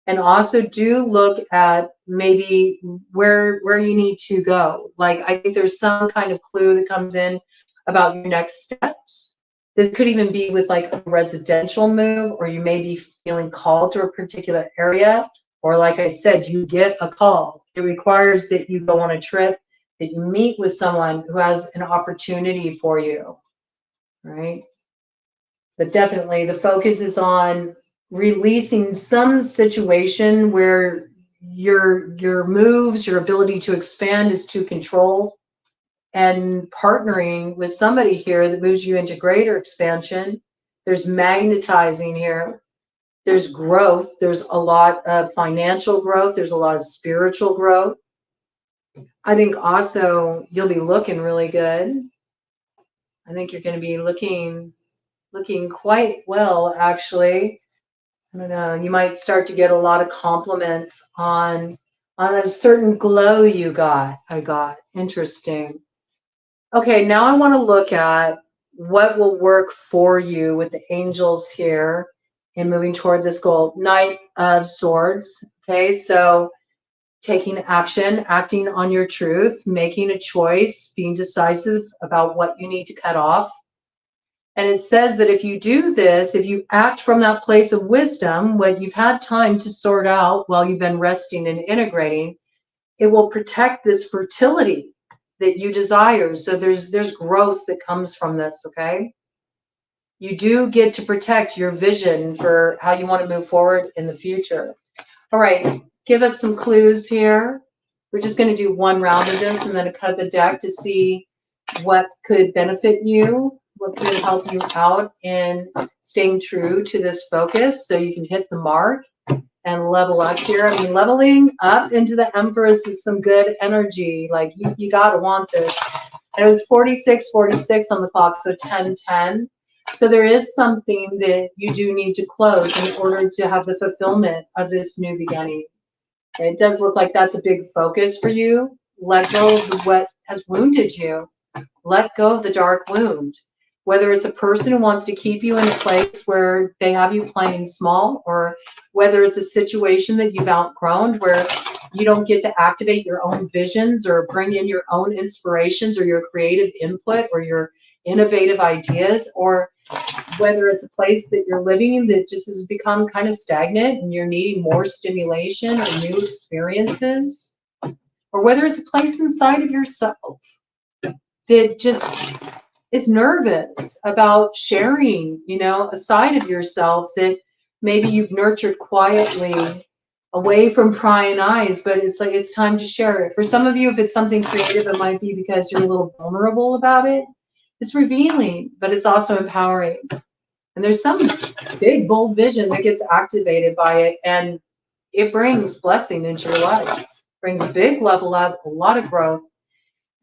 Speaker 1: And also do look at maybe where you need to go. Like, I think there's some kind of clue that comes in about your next steps. This could even be with like a residential move, or you may be feeling called to a particular area. Or like I said, you get a call. It requires that you go on a trip, that you meet with someone who has an opportunity for you, right? But definitely the focus is on releasing some situation where your moves, your ability to expand is to control, and partnering with somebody here that moves you into greater expansion. There's magnetizing here. There's growth. There's a lot of financial growth. There's a lot of spiritual growth. I think also you'll be looking really good. I think you're going to be looking quite well, actually. I don't know. You might start to get a lot of compliments on a certain glow you got. I got. Interesting. Okay, now I want to look at what will work for you with the angels here in moving toward this goal. Knight of Swords. Okay, so taking action, acting on your truth, making a choice, being decisive about what you need to cut off. And it says that if you do this, if you act from that place of wisdom, what you've had time to sort out while you've been resting and integrating, it will protect this fertility that you desire. So there's growth that comes from this, okay? You do get to protect your vision for how you want to move forward in the future. All right, give us some clues here. We're just going to do one round of this and then cut the deck to see what could benefit you, what could help you out in staying true to this focus so you can hit the mark and level up here. I mean, leveling up into the Empress is some good energy. Like, you got to want this. And it was 46:46 on the clock, so 10:10. So there is something that you do need to close in order to have the fulfillment of this new beginning. And it does look like that's a big focus for you. Let go of what has wounded you. Let go of the dark wound. Whether it's a person who wants to keep you in a place where they have you playing small, or whether it's a situation that you've outgrown where you don't get to activate your own visions or bring in your own inspirations or your creative input or your innovative ideas, or whether it's a place that you're living in that just has become kind of stagnant and you're needing more stimulation or new experiences, or whether it's a place inside of yourself that just is nervous about sharing, a side of yourself that maybe you've nurtured quietly away from prying eyes, but it's like it's time to share it. For some of you, if it's something creative, it might be because you're a little vulnerable about it. It's revealing, but it's also empowering. And there's some big, bold vision that gets activated by it, and it brings blessing into your life. It brings a big level up, a lot of growth,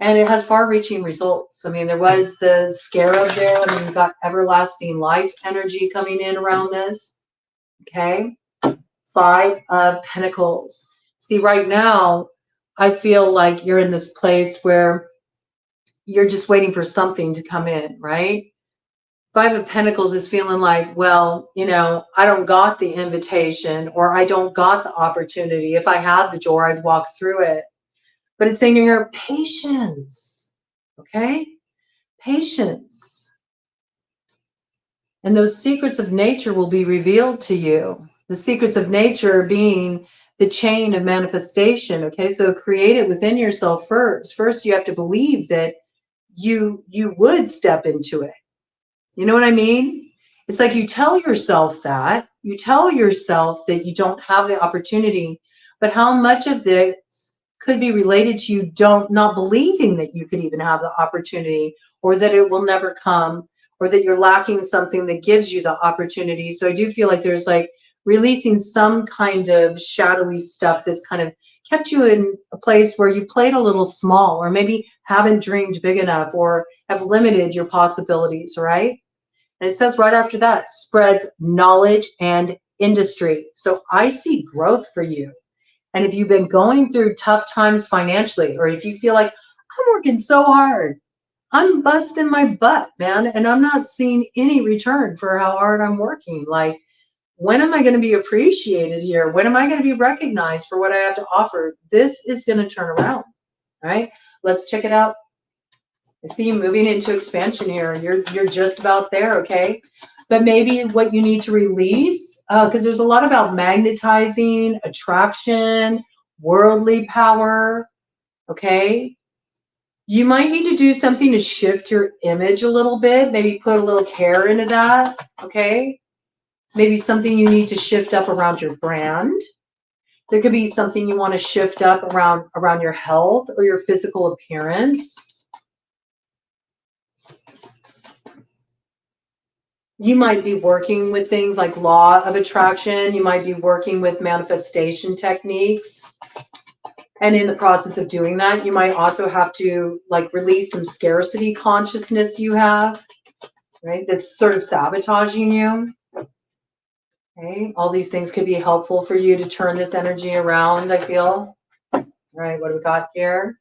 Speaker 1: and it has far-reaching results. I mean, there was the scarab there. I mean, you've got everlasting life energy coming in around this. Okay. 5 of Pentacles. See, right now, I feel like you're in this place where you're just waiting for something to come in, right? 5 of Pentacles is feeling like, well, I don't got the invitation, or I don't got the opportunity. If I had the door, I'd walk through it. But it's saying your patience, okay? Patience. And those secrets of nature will be revealed to you. The secrets of nature being the chain of manifestation, okay? So create it within yourself first. First, you have to believe that you would step into it. You know what I mean? It's like you tell yourself that. You tell yourself that you don't have the opportunity, but how much of this could be related to you not believing that you could even have the opportunity, or that it will never come, or that you're lacking something that gives you the opportunity. So I do feel like there's like releasing some kind of shadowy stuff that's kind of kept you in a place where you played a little small, or maybe haven't dreamed big enough, or have limited your possibilities, right? And it says right after that, spreads knowledge and industry. So I see growth for you. And if you've been going through tough times financially, or if you feel like I'm working so hard, I'm busting my butt, man, and I'm not seeing any return for how hard I'm working. Like, when am I going to be appreciated here? When am I going to be recognized for what I have to offer? This is going to turn around, right? Let's check it out. I see you moving into expansion here. You're just about there, okay? But maybe what you need to release, because there's a lot about magnetizing, attraction, worldly power, okay? You might need to do something to shift your image a little bit, maybe put a little care into that, okay? Maybe something you need to shift up around your brand. There could be something you want to shift up around your health or your physical appearance. You might be working with things like law of attraction. You might be working with manifestation techniques. And in the process of doing that, you might also have to like release some scarcity consciousness you have, right? That's sort of sabotaging you. Okay. All these things could be helpful for you to turn this energy around, I feel. All right, what do we got here?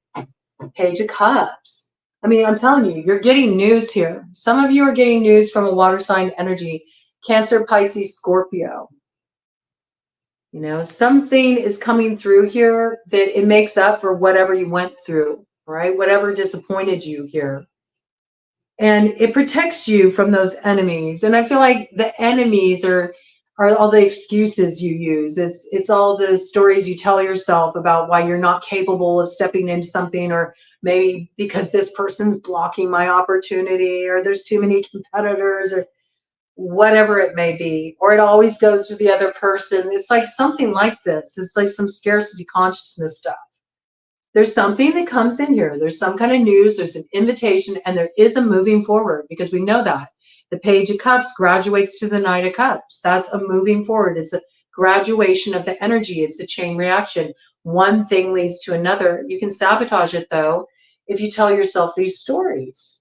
Speaker 1: Page of Cups. I mean, I'm telling you, you're getting news here. Some of you are getting news from a water sign energy. Cancer, Pisces, Scorpio. You know, something is coming through here that it makes up for whatever you went through, right? Whatever disappointed you here. And it protects you from those enemies. And I feel like the enemies are all the excuses you use. It's all the stories you tell yourself about why you're not capable of stepping into something, or maybe because this person's blocking my opportunity, or there's too many competitors, or whatever it may be, or it always goes to the other person. It's like something like this. It's like some scarcity consciousness stuff. There's something that comes in here. There's some kind of news. There's an invitation, and there is a moving forward, because we know that. The Page of Cups graduates to the Knight of Cups. That's a moving forward. It's a graduation of the energy. It's a chain reaction. One thing leads to another. You can sabotage it, though, if you tell yourself these stories.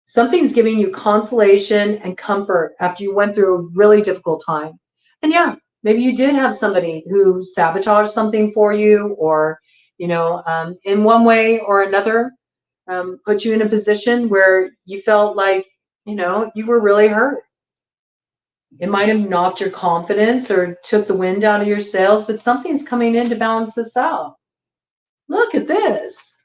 Speaker 1: Something's giving you consolation and comfort after you went through a really difficult time. And yeah, maybe you did have somebody who sabotaged something for you, or, you know, in one way or another, put you in a position where you felt like, you know, you were really hurt. It might have knocked your confidence or took the wind out of your sails, but something's coming in to balance this out. Look at this.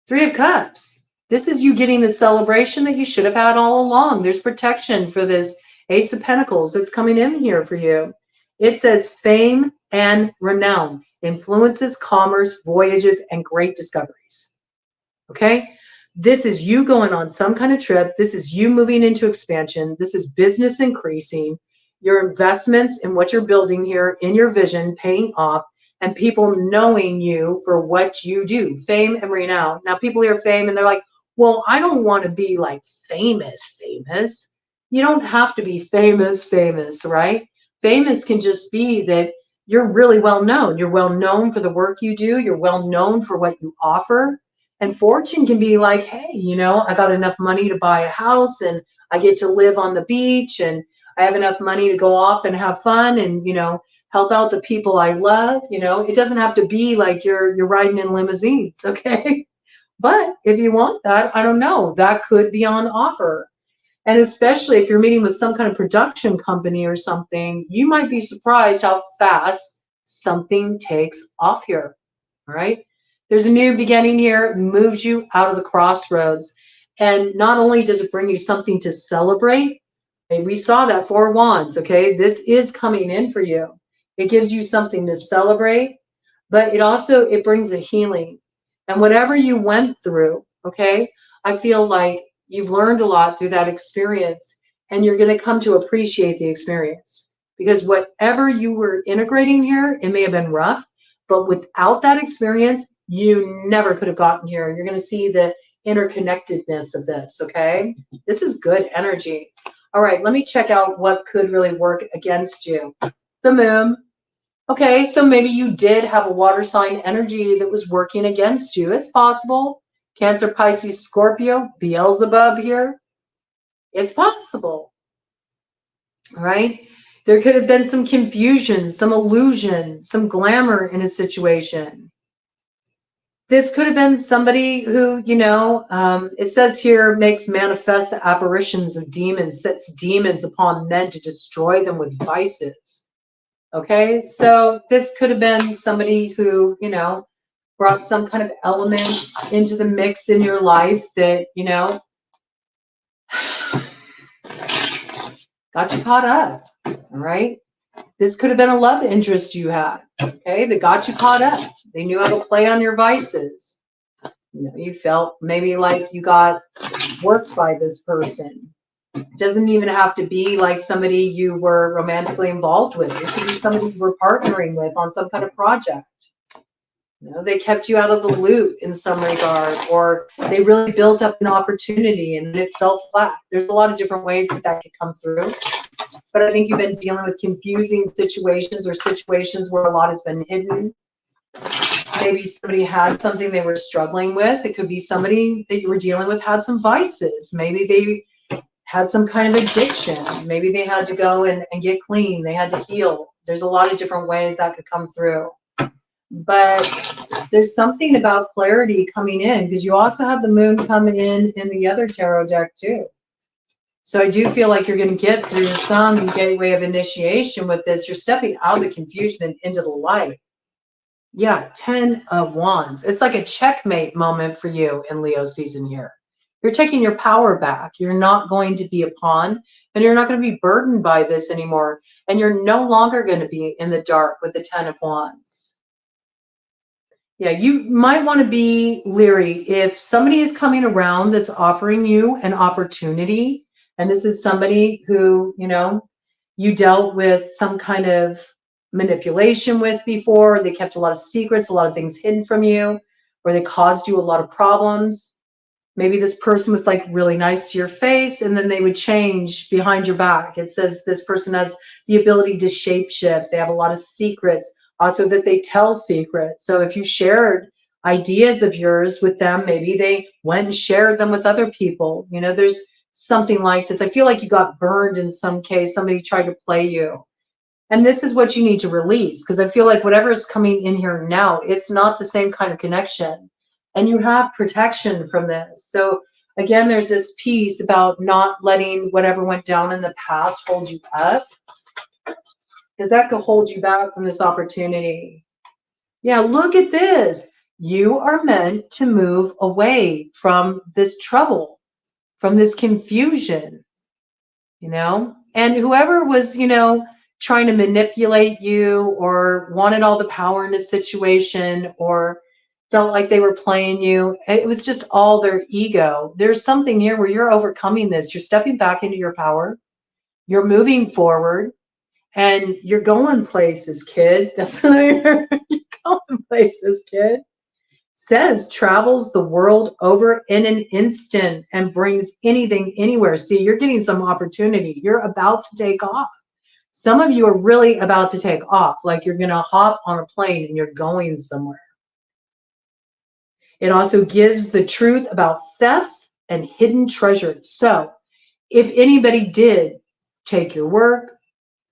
Speaker 1: 3 of Cups. This is you getting the celebration that you should have had all along. There's protection for this Ace of Pentacles that's coming in here for you. It says fame and renown, influences, commerce, voyages, and great discoveries. Okay? This is you going on some kind of trip. This is you moving into expansion. This is business increasing. Your investments in what you're building here in your vision paying off, and people knowing you for what you do. Fame and renown. Now, people hear fame and they're like, well, I don't want to be like famous. You don't have to be famous, right? Famous can just be that you're really well known. You're well known for the work you do. You're well known for what you offer. And fortune can be like, hey, you know, I got enough money to buy a house, and I get to live on the beach, and I have enough money to go off and have fun and, you know, help out the people I love. You know, it doesn't have to be like you're riding in limousines, okay? But if you want that, I don't know, that could be on offer. And especially if you're meeting with some kind of production company or something, you might be surprised how fast something takes off here. All right. There's a new beginning here. It moves you out of the crossroads. And not only does it bring you something to celebrate, we saw that 4 Wands, okay? This is coming in for you. It gives you something to celebrate, but it brings a healing. And whatever you went through, okay, I feel like you've learned a lot through that experience, and you're going to come to appreciate the experience. Because whatever you were integrating here, it may have been rough, but without that experience, you never could have gotten here. You're going to see the interconnectedness of this, okay? This is good energy. All right, let me check out what could really work against you. The Moon. Okay, so maybe you did have a water sign energy that was working against you. It's possible. Cancer, Pisces, Scorpio, Beelzebub here. It's possible. All right? There could have been some confusion, some illusion, some glamour in a situation. This could have been somebody who, you know, it says here, makes manifest the apparitions of demons, sets demons upon men to destroy them with vices. Okay, so this could have been somebody who, you know, brought some kind of element into the mix in your life that, you know, got you caught up. All right. This could have been a love interest you had. Okay, that got you caught up. They knew how to play on your vices. You know, you felt maybe like you got worked by this person. Doesn't even have to be like somebody you were romantically involved with. It could be somebody you were partnering with on some kind of project. You know, they kept you out of the loop in some regard, or they really built up an opportunity and it fell flat. There's a lot of different ways that that could come through. But I think you've been dealing with confusing situations, or situations where a lot has been hidden. Maybe somebody had something they were struggling with. It could be somebody that you were dealing with had some vices. Maybe they had some kind of addiction. Maybe they had to go and get clean. They had to heal. There's a lot of different ways that could come through. But there's something about clarity coming in, because you also have the moon coming in the other tarot deck too. So I do feel like you're going to get through some gateway of initiation with this. You're stepping out of the confusion and into the light. Yeah, 10 of Wands. It's like a checkmate moment for you in Leo season here. You're taking your power back. You're not going to be a pawn, and you're not going to be burdened by this anymore. And you're no longer going to be in the dark with the 10 of Wands. Yeah, you might want to be leery if somebody is coming around that's offering you an opportunity. And this is somebody who, you know, you dealt with some kind of manipulation with before. They kept a lot of secrets, a lot of things hidden from you, or they caused you a lot of problems. Maybe this person was like really nice to your face, and then they would change behind your back. It says this person has the ability to shapeshift. They have a lot of secrets, also that they tell secrets. So if you shared ideas of yours with them, maybe they went and shared them with other people. You know, there's something like this. I feel like you got burned in some case. Somebody tried to play you. And this is what you need to release, because I feel like whatever is coming in here now, it's not the same kind of connection. And you have protection from this. So again, there's this piece about not letting whatever went down in the past hold you up, because that could hold you back from this opportunity. Yeah, look at this. You are meant to move away from this trouble, from this confusion, you know? And whoever was, you know, trying to manipulate you or wanted all the power in a situation or felt like they were playing you, it was just all their ego. There's something here where you're overcoming this. You're stepping back into your power. You're moving forward, and you're going places, kid. That's what I heard. You're going places, kid. Says travels the world over in an instant and brings anything anywhere. See, you're getting some opportunity. You're about to take off. Some of you are really about to take off, like you're going to hop on a plane and you're going somewhere. It also gives the truth about thefts and hidden treasures. So if anybody did take your work,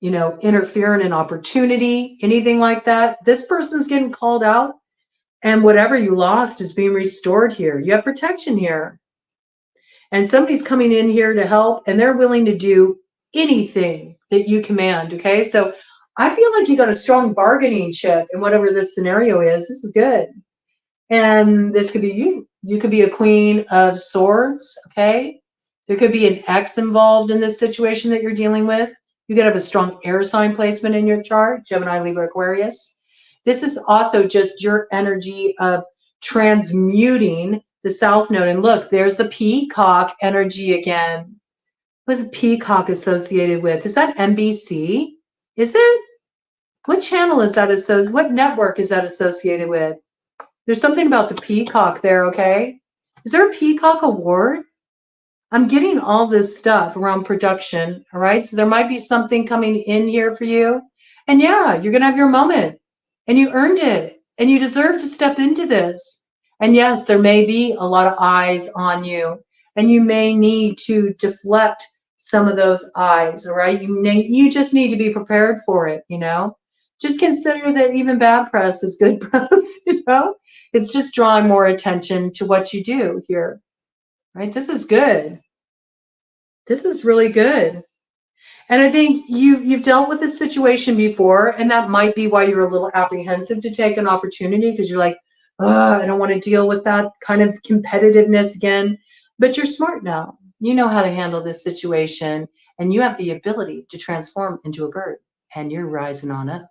Speaker 1: you know, interfere in an opportunity, anything like that, this person's getting called out, and whatever you lost is being restored here. You have protection here. And somebody's coming in here to help, and they're willing to do anything that you command, okay? So I feel like you got a strong bargaining chip in whatever this scenario is. This is good. And this could be you. You could be a Queen of Swords, okay? There could be an ex involved in this situation that you're dealing with. You could have a strong air sign placement in your chart, Gemini, Libra, Aquarius. This is also just your energy of transmuting the South Node. And look, there's the peacock energy again. What the peacock associated with? Is that NBC? Is it? What channel is that associated? What network is that associated with? There's something about the peacock there, okay? Is there a peacock award? I'm getting all this stuff around production, all right? So there might be something coming in here for you. And yeah, you're going to have your moment. And you earned it. And you deserve to step into this. And yes, there may be a lot of eyes on you. And you may need to deflect some of those eyes, all right? You just need to be prepared for it, you know? Just consider that even bad press is good press, you know? It's just drawing more attention to what you do here, right? This is good. This is really good. And I think you've dealt with this situation before, and that might be why you're a little apprehensive to take an opportunity, because you're like, I don't want to deal with that kind of competitiveness again. But you're smart now. You know how to handle this situation, and you have the ability to transform into a bird, and you're rising on up.